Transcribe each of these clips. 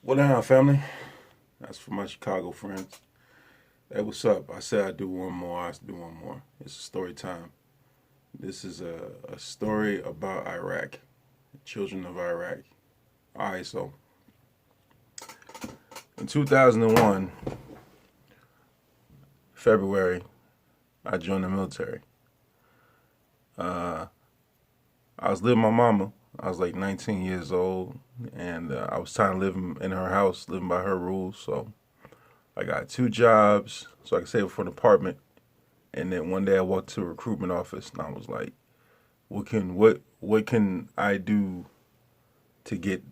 What down, family? That's for my Chicago friends. Hey, what's up? I said I'd do one more. I do one more. It's a story time. This is a story about Iraq, the children of Iraq. All right, so in 2001, February, I joined the military. Uh, I was living with my mama. I was like 19 years old, and I was tired of living in her house, living by her rules. So I got two jobs so I could save for an apartment. And then one day I walked to a recruitment office and I was like, what can I do to get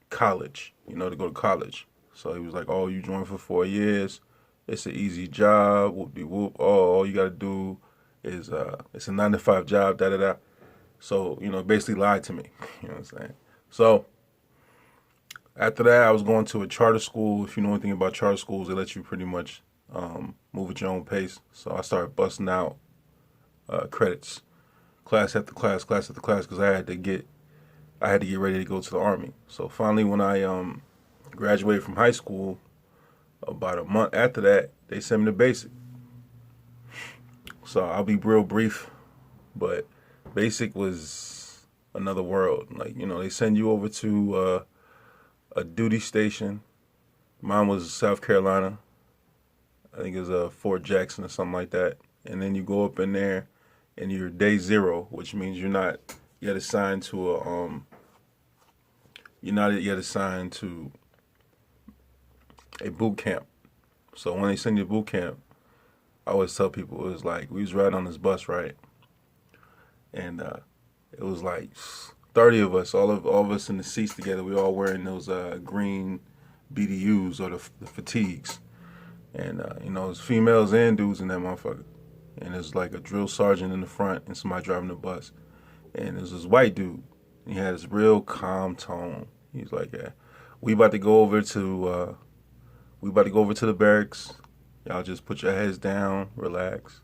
college, to go to college? So he was like, oh, you joined for 4 years. It's an easy job. Whoop de whoop. Oh, all you gotta do is it's a 9 to 5 job, da da da. So, basically lied to me. You know what I'm saying? So after that I was going to a charter school. If you know anything about charter schools, they let you pretty much move at your own pace. So I started busting out credits, class after class, class after class, because I had to get ready to go to the army. So finally, when I graduated from high school, about a month after that, they sent me to basic. So I'll be real brief, but basic was another world. Like they send you over to a duty station. Mine was South Carolina. I think it was Fort Jackson or something like that. And then you go up in there, and you're day zero, which means you're not yet assigned to a boot camp. So when they send you to boot camp, I always tell people it was like we was riding on this bus, right? And it was like 30 of us, all of us in the seats together. We all wearing those green BDUs or the fatigues. And it's females and dudes in that motherfucker. And there's like a drill sergeant in the front and somebody driving the bus. And there's this white dude. He had this real calm tone. He's like, "Yeah, we about to go over to the barracks. Y'all just put your heads down, relax.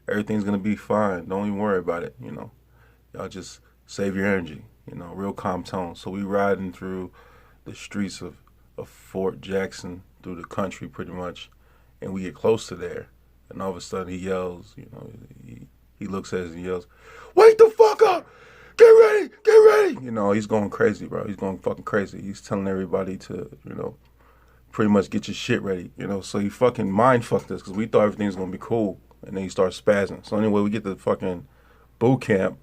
Everything's gonna be fine. Don't even worry about it. Y'all just save your energy. Real calm tone." So we riding through the streets of Fort Jackson, through the country pretty much, and we get close to there, and all of a sudden he yells. He looks at us and yells, "Wake the fuck up! Get ready! Get ready!" He's going crazy, bro. He's going fucking crazy. He's telling everybody to, pretty much get your shit ready. So he fucking mind fucked us because we thought everything was gonna be cool, and then he starts spazzing. So anyway, we get to fucking boot camp,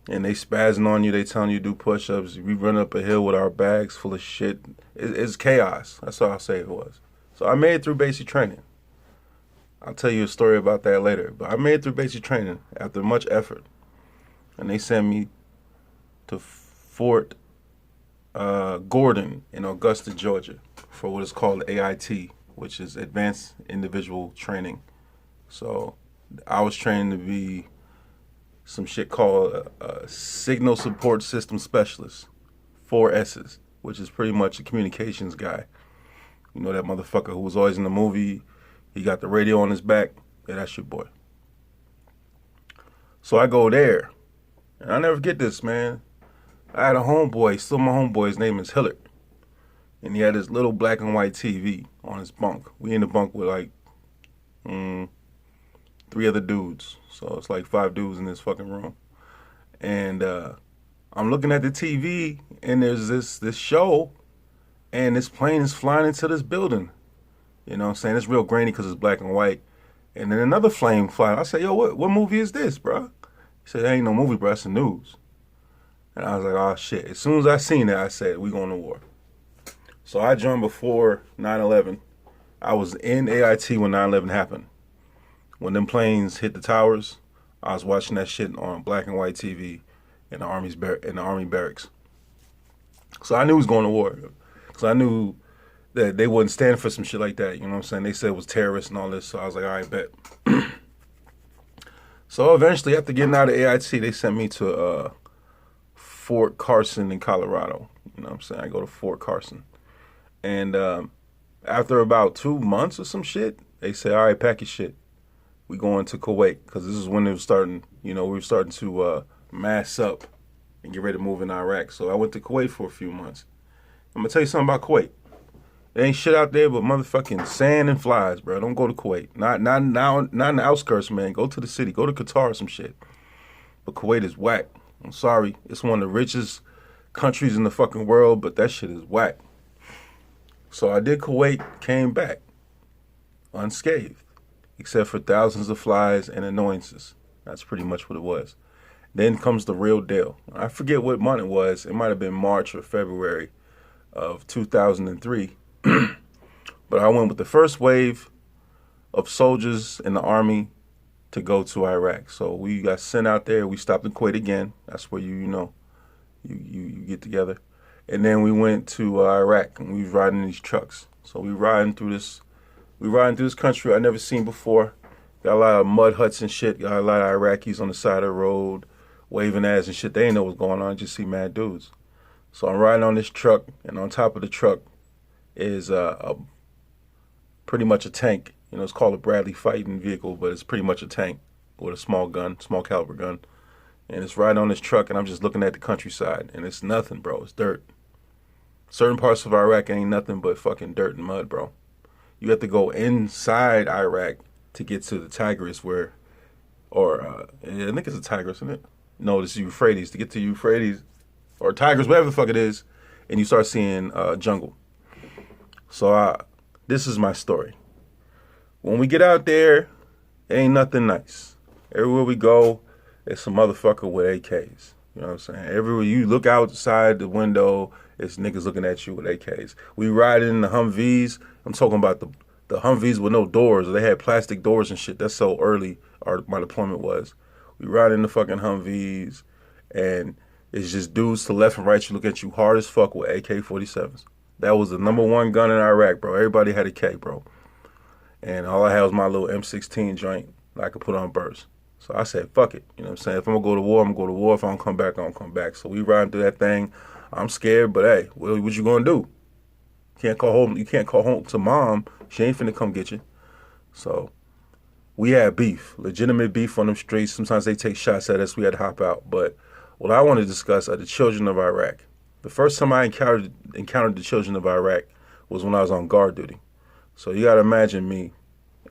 and they spazzing on you. They telling you to do push-ups. We run up a hill with our bags full of shit. It's chaos. That's all I'll say it was. So I made it through basic training. I'll tell you a story about that later. But I made it through basic training after much effort. And they sent me to Fort Gordon in Augusta, Georgia, for what is called AIT, which is Advanced Individual Training. So I was trained to be some shit called a Signal Support System Specialist, 4S's, which is pretty much a communications guy. That motherfucker who was always in the movie, he got the radio on his back. Yeah, that's your boy. So I go there, and I never forget this, man. I had a homeboy, still my homeboy, his name is Hillard. And he had this little black and white TV on his bunk. We in the bunk with like 3 other dudes. So it's like 5 dudes in this fucking room. And I'm looking at the TV, and there's this show, and this plane is flying into this building. You know what I'm saying? It's real grainy because it's black and white. And then another flame flying. I said, "Yo, what movie is this, bro?" He said, "It ain't no movie, bro. It's the news." And I was like, "Oh, shit." As soon as I seen that, I said, "We going to war." So I joined before 9/11. I was in AIT when 9/11 happened. When them planes hit the towers, I was watching that shit on black and white TV in the army barracks. So I knew he was going to war. Because I knew that they wouldn't stand for some shit like that. You know what I'm saying? They said it was terrorists and all this. So I was like, all right, bet. So eventually, after getting out of AIT, they sent me to Fort Carson in Colorado. You know what I'm saying? I go to Fort Carson. And after about 2 months or some shit, they say, all right, pack your shit. We going to Kuwait. Because this is when it was starting, we were starting to mass up and get ready to move in Iraq. So I went to Kuwait for a few months. I'm going to tell you something about Kuwait. There ain't shit out there but motherfucking sand and flies, bro. Don't go to Kuwait. Not in the outskirts, man. Go to the city. Go to Qatar or some shit. But Kuwait is whack. I'm sorry. It's one of the richest countries in the fucking world, but that shit is whack. So I did Kuwait, came back unscathed, except for thousands of flies and annoyances. That's pretty much what it was. Then comes the real deal. I forget what month it was. It might have been March or February of 2003. But I went with the first wave of soldiers in the army to go to Iraq. So we got sent out there. We stopped in Kuwait again. That's where you get together. And then we went to Iraq, and we was riding these trucks. So we riding through this country I never seen before. Got a lot of mud huts and shit. Got a lot of Iraqis on the side of the road, waving ass and shit. They ain't know what's going on. Just see mad dudes. So I'm riding on this truck, and on top of the truck is pretty much a tank. You know, it's called a Bradley fighting vehicle, but it's pretty much a tank with a small gun, small caliber gun. And it's right on this truck, and I'm just looking at the countryside, and it's nothing, bro. It's dirt. Certain parts of Iraq ain't nothing but fucking dirt and mud, bro. You have to go inside Iraq to get to the Tigris I think it's the Tigris, isn't it? No, this is Euphrates. To get to Euphrates, or Tigris, whatever the fuck it is, and you start seeing jungle. So this is my story. When we get out there, it ain't nothing nice. Everywhere we go, it's some motherfucker with AKs. You know what I'm saying? Everywhere you look outside the window, it's niggas looking at you with AKs. We ride in the Humvees. I'm talking about the Humvees with no doors. They had plastic doors and shit. That's so early my deployment was. We ride in the fucking Humvees, and it's just dudes to left and right. You look at you hard as fuck with AK-47s. That was the #1 gun in Iraq, bro. Everybody had a K, bro. And all I had was my little M16 joint that I could put on burst. So I said, fuck it. You know what I'm saying? If I'm going to go to war, I'm going to go to war. If I don't come back, I don't come back. So we riding through that thing. I'm scared, but hey, what you going to do? You can't call home to mom. She ain't finna come get you. So we had beef, legitimate beef on them streets. Sometimes they take shots at us. We had to hop out. But what I want to discuss are the children of Iraq. The first time I encountered the children of Iraq was when I was on guard duty. So you got to imagine me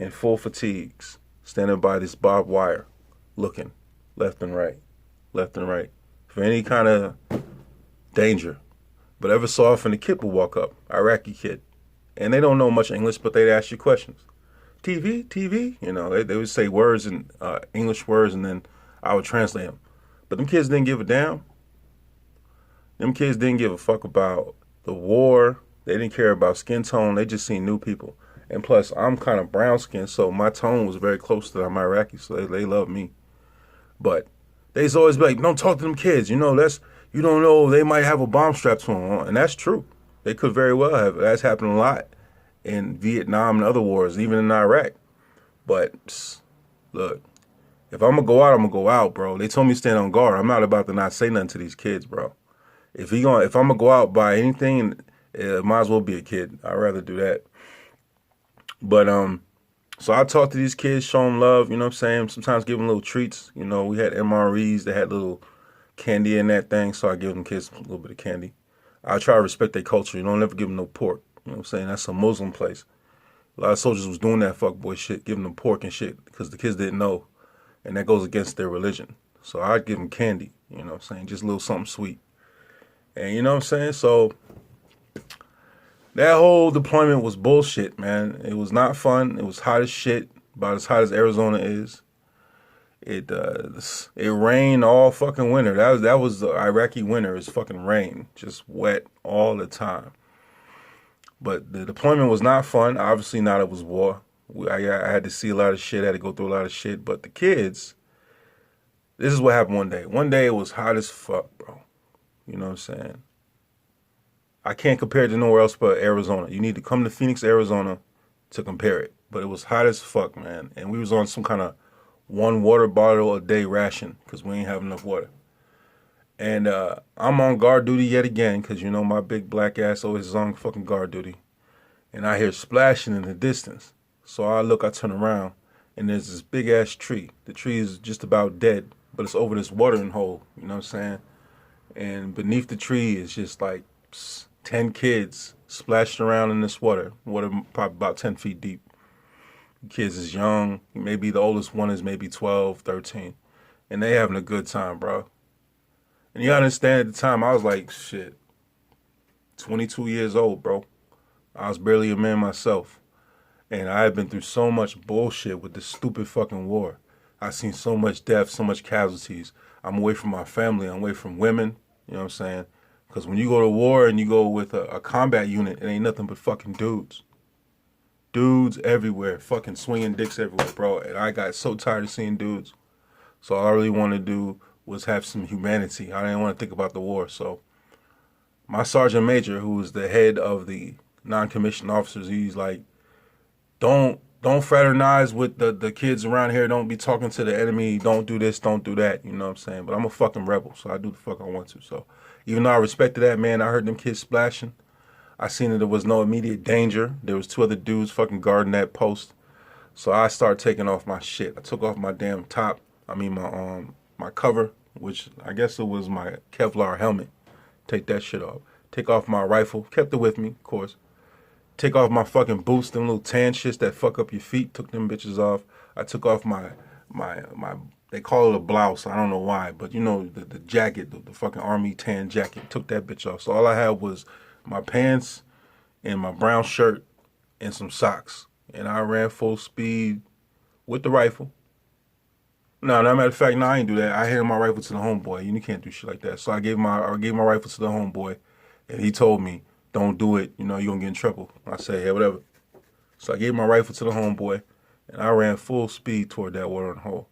in full fatigues, standing by this barbed wire, looking left and right for any kind of danger. But every so often a kid will walk up, Iraqi kid, and they don't know much English, but they'd ask you questions. TV, you know, they would say words in English words, and then I would translate them. But them kids didn't give a damn. Them kids didn't give a fuck about the war. They didn't care about skin tone. They just seen new people. And plus, I'm kind of brown skinned, so my tone was very close to them Iraqis, so they love me. But they's always be like, don't talk to them kids. You know, you don't know, they might have a bomb strapped to them. And that's true. They could very well have. That's happened a lot in Vietnam and other wars, even in Iraq. But look, if I'm going to go out, I'm going to go out, bro. They told me to stand on guard. I'm not about to not say nothing to these kids, bro. If I'm going to go out by anything, it might as well be a kid. I'd rather do that. But so I talk to these kids, show them love, you know what I'm saying? Sometimes give them little treats. You know, we had MREs that had little candy in that thing, so I give them kids a little bit of candy. I try to respect their culture. You don't never give them no pork. You know what I'm saying? That's a Muslim place. A lot of soldiers was doing that fuckboy shit, giving them pork and shit, because the kids didn't know, and that goes against their religion. So I give them candy, you know what I'm saying? Just a little something sweet. And you know what I'm saying? So that whole deployment was bullshit, man. It was not fun. It was hot as shit, about as hot as Arizona is. It rained all fucking winter. That was the Iraqi winter. It's fucking rain, just wet all the time. But the deployment was not fun. Obviously not. It was war. I had to see a lot of shit. I had to go through a lot of shit. But the kids, this is what happened one day. One day it was hot as fuck, bro. You know what I'm saying? I can't compare it to nowhere else but Arizona. You need to come to Phoenix, Arizona to compare it. But it was hot as fuck, man. And we was on some kind of 1 water bottle a day ration because we ain't have enough water. And I'm on guard duty yet again because, you know, my big black ass always is on fucking guard duty. And I hear splashing in the distance. So I turn around, and there's this big ass tree. The tree is just about dead, but it's over this watering hole. You know what I'm saying? And beneath the tree is just like 10 kids splashing around in this water probably about 10 feet deep. Kids is young, maybe the oldest one is maybe 12, 13, and they having a good time, bro. And you understand at the time, I was like, shit, 22 years old, bro. I was barely a man myself. And I had been through so much bullshit with this stupid fucking war. I seen so much death, so much casualties. I'm away from my family. I'm away from women. You know what I'm saying? Because when you go to war and you go with a combat unit, it ain't nothing but fucking dudes. Dudes everywhere. Fucking swinging dicks everywhere, bro. And I got so tired of seeing dudes. So all I really wanted to do was have some humanity. I didn't want to think about the war. So my sergeant major, who was the head of the non-commissioned officers, he's like, don't fraternize with the kids around here. Don't be talking to the enemy. Don't do this. Don't do that. You know what I'm saying? But I'm a fucking rebel, so I do the fuck I want to. So even though I respected that, man, I heard them kids splashing. I seen that there was no immediate danger. There was 2 other dudes fucking guarding that post. So I started taking off my shit. I took off my damn top. I mean my cover, which I guess it was my Kevlar helmet. Take that shit off. Take off my rifle. Kept it with me, of course. Take off my fucking boots, them little tan shits that fuck up your feet. Took them bitches off. I took off my they call it a blouse. I don't know why, but you know the jacket, the fucking army tan jacket. Took that bitch off. So all I had was my pants and my brown shirt and some socks. And I ran full speed with the rifle. No, matter of fact, no, I ain't do that. I handed my rifle to the homeboy. You can't do shit like that. So I gave my rifle to the homeboy, and he told me, don't do it, you know, you're gonna get in trouble. I said, hey, whatever. So I gave my rifle to the homeboy, and I ran full speed toward that watering hole.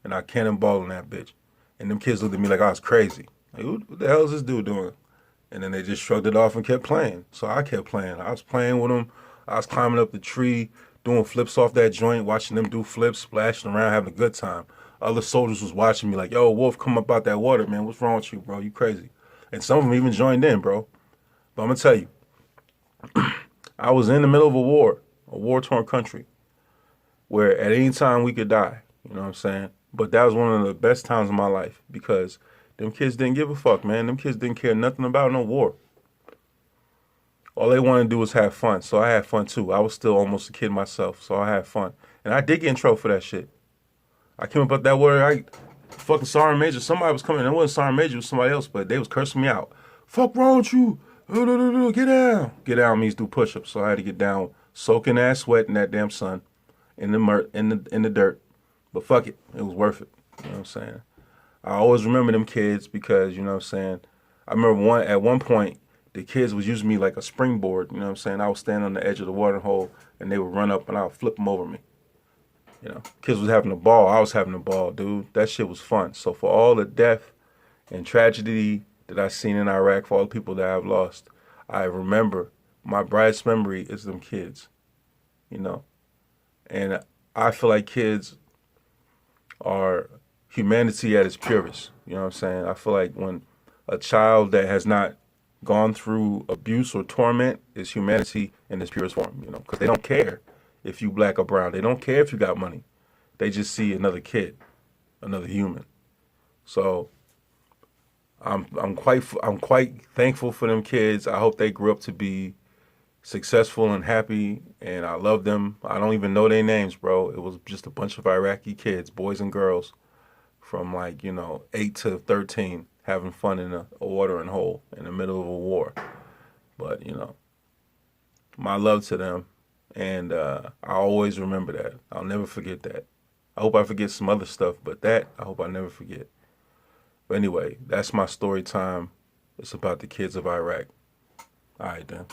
And I cannonballed in that bitch. And them kids looked at me like I was crazy. Like, what the hell is this dude doing? And then they just shrugged it off and kept playing. So I kept playing. I was playing with them. I was climbing up the tree, doing flips off that joint, watching them do flips, splashing around, having a good time. Other soldiers was watching me like, yo, Wolf, come up out that water, man. What's wrong with you, bro? You crazy. And some of them even joined in, bro. But I'm going to tell you, I was in the middle of a war-torn country, where at any time we could die, you know what I'm saying? But that was one of the best times of my life because them kids didn't give a fuck, man. Them kids didn't care nothing about no war. All they wanted to do was have fun, so I had fun too. I was still almost a kid myself, so I had fun. And I did get in trouble for that shit. I came up out that water, fucking Sergeant Major, somebody was coming. It wasn't Sergeant Major, it was somebody else, but they was cursing me out. Fuck wrong with you? Get down. Get down means do push-ups. So I had to get down, soaking ass sweat in that damn sun, in the dirt. But fuck it, it was worth it. You know what I'm saying? I always remember them kids because, you know what I'm saying, I remember at one point, the kids was using me like a springboard. You know what I'm saying? I was standing on the edge of the water hole, and they would run up, and I would flip them over me. You know, kids was having a ball. I was having a ball, dude. That shit was fun. So for all the death and tragedy that I've seen in Iraq, for all the people that I've lost, I remember my brightest memory is them kids, you know. And I feel like kids are humanity at its purest, you know what I'm saying? I feel like when a child that has not gone through abuse or torment is humanity in its purest form, you know, because they don't care if you black or brown. They don't care if you got money. They just see another kid, another human. So I'm quite thankful for them kids. I hope they grew up to be successful and happy, and I love them. I don't even know their names, bro. It was just a bunch of Iraqi kids, boys and girls, from 8 to 13, having fun in a watering hole in the middle of a war. But, my love to them, and I always remember that. I'll never forget that. I hope I forget some other stuff, but that I hope I never forget. But anyway, that's my story time. It's about the kids of Iraq. All right, then.